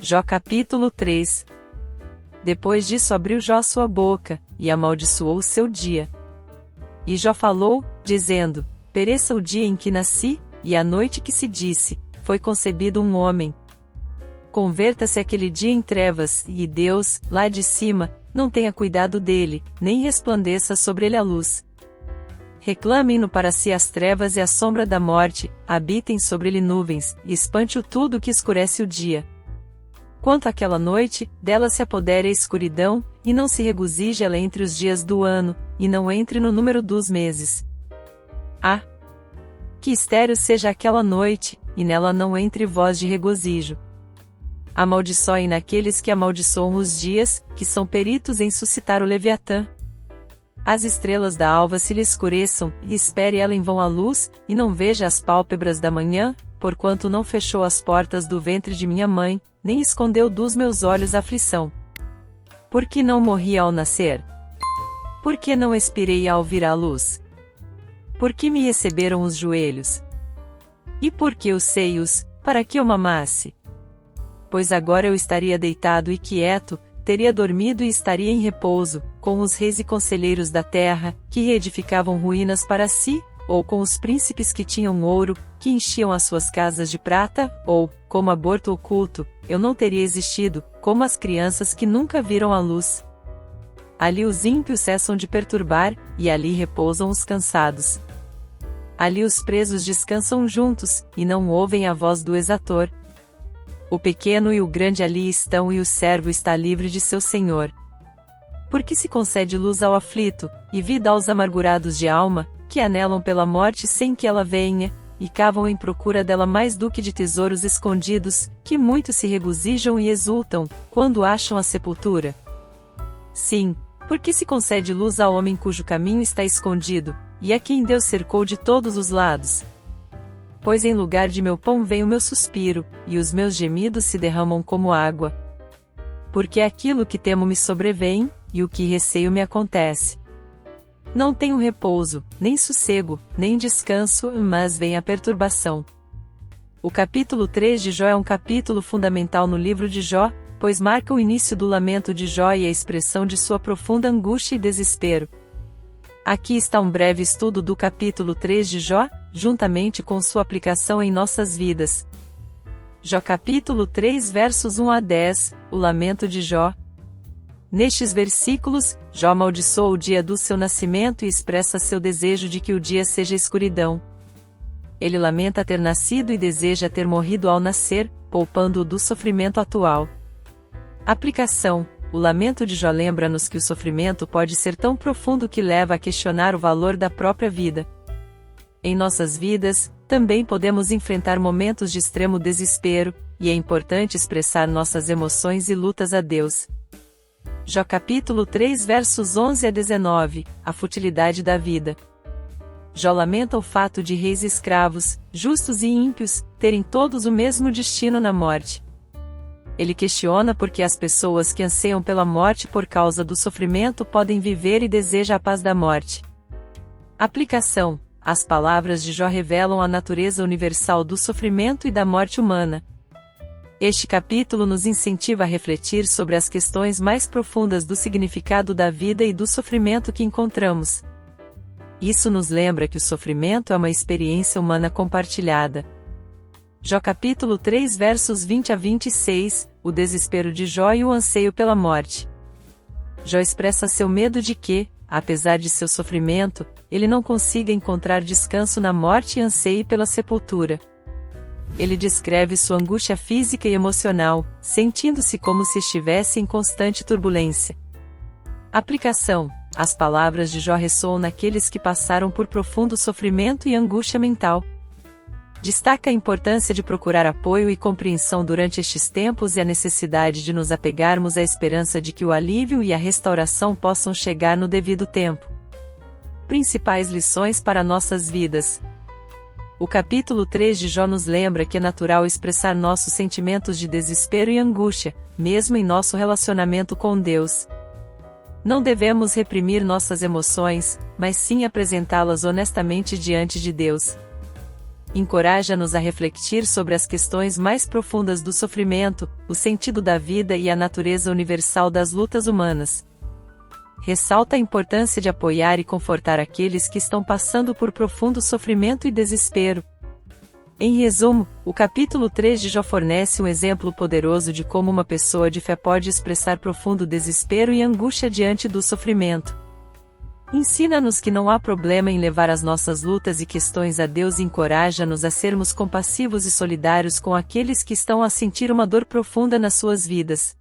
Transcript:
Jó capítulo 3. Depois disso abriu Jó sua boca, e amaldiçoou o seu dia. E Jó falou, dizendo: pereça o dia em que nasci, e a noite que se disse, foi concebido um homem. Converta-se aquele dia em trevas, e Deus, lá de cima, não tenha cuidado dele, nem resplandeça sobre ele a luz. Reclamem-no para si as trevas e a sombra da morte, habitem sobre ele nuvens, e espante-o tudo que escurece o dia. Quanto àquela noite, dela se apodere a escuridão, e não se regozije ela entre os dias do ano, e não entre no número dos meses. Ah! Que estéril seja aquela noite, e nela não entre voz de regozijo. Amaldiçoem naqueles que amaldiçoam os dias, que são peritos em suscitar o Leviatã. As estrelas da alva se lhe escureçam, e espere ela em vão a luz, e não veja as pálpebras da manhã, porquanto não fechou as portas do ventre de minha mãe, nem escondeu dos meus olhos a aflição. Por que não morri ao nascer? Por que não expirei ao vir à luz? Por que me receberam os joelhos? E por que os seios, para que eu mamasse? Pois agora eu estaria deitado e quieto, teria dormido e estaria em repouso, com os reis e conselheiros da terra, que reedificavam ruínas para si, ou com os príncipes que tinham ouro, que enchiam as suas casas de prata, ou, como aborto oculto, eu não teria existido, como as crianças que nunca viram a luz. Ali os ímpios cessam de perturbar, e ali repousam os cansados. Ali os presos descansam juntos, e não ouvem a voz do exator. O pequeno e o grande ali estão e o servo está livre de seu senhor. Porque se concede luz ao aflito, e vida aos amargurados de alma, que anelam pela morte sem que ela venha, e cavam em procura dela mais do que de tesouros escondidos, que muito se regozijam e exultam, quando acham a sepultura. Sim, porque se concede luz ao homem cujo caminho está escondido, e a quem Deus cercou de todos os lados. Pois em lugar de meu pão vem o meu suspiro, e os meus gemidos se derramam como água. Porque aquilo que temo me sobrevém, e o que receio me acontece. Não tenho repouso, nem sossego, nem descanso, mas vem a perturbação. O capítulo 3 de Jó é um capítulo fundamental no livro de Jó, pois marca o início do lamento de Jó e a expressão de sua profunda angústia e desespero. Aqui está um breve estudo do capítulo 3 de Jó, juntamente com sua aplicação em nossas vidas. Jó capítulo 3 versos 1 a 10, o lamento de Jó. Nestes versículos, Jó amaldiçoa o dia do seu nascimento e expressa seu desejo de que o dia seja escuridão. Ele lamenta ter nascido e deseja ter morrido ao nascer, poupando-o do sofrimento atual. Aplicação: o lamento de Jó lembra-nos que o sofrimento pode ser tão profundo que leva a questionar o valor da própria vida. Em nossas vidas, também podemos enfrentar momentos de extremo desespero, e é importante expressar nossas emoções e lutas a Deus. Jó capítulo 3 versos 11 a 19, a futilidade da vida. Jó lamenta o fato de reis escravos, justos e ímpios, terem todos o mesmo destino na morte. Ele questiona por que as pessoas que anseiam pela morte por causa do sofrimento podem viver e deseja a paz da morte. Aplicação: as palavras de Jó revelam a natureza universal do sofrimento e da morte humana. Este capítulo nos incentiva a refletir sobre as questões mais profundas do significado da vida e do sofrimento que encontramos. Isso nos lembra que o sofrimento é uma experiência humana compartilhada. Jó capítulo 3 versos 20 a 26, o desespero de Jó e o anseio pela morte. Jó expressa seu medo de que, apesar de seu sofrimento, ele não consiga encontrar descanso na morte e anseie pela sepultura. Ele descreve sua angústia física e emocional, sentindo-se como se estivesse em constante turbulência. Aplicação: as palavras de Jó ressoam naqueles que passaram por profundo sofrimento e angústia mental. Destaca a importância de procurar apoio e compreensão durante estes tempos e a necessidade de nos apegarmos à esperança de que o alívio e a restauração possam chegar no devido tempo. Principais lições para nossas vidas. O capítulo 3 de Jó nos lembra que é natural expressar nossos sentimentos de desespero e angústia, mesmo em nosso relacionamento com Deus. Não devemos reprimir nossas emoções, mas sim apresentá-las honestamente diante de Deus. encoraja-nos a refletir sobre as questões mais profundas do sofrimento, o sentido da vida e a natureza universal das lutas humanas. Ressalta a importância de apoiar e confortar aqueles que estão passando por profundo sofrimento e desespero. Em resumo, o capítulo 3 de Jó fornece um exemplo poderoso de como uma pessoa de fé pode expressar profundo desespero e angústia diante do sofrimento. Ensina-nos que não há problema em levar as nossas lutas e questões a Deus e encoraja-nos a sermos compassivos e solidários com aqueles que estão a sentir uma dor profunda nas suas vidas.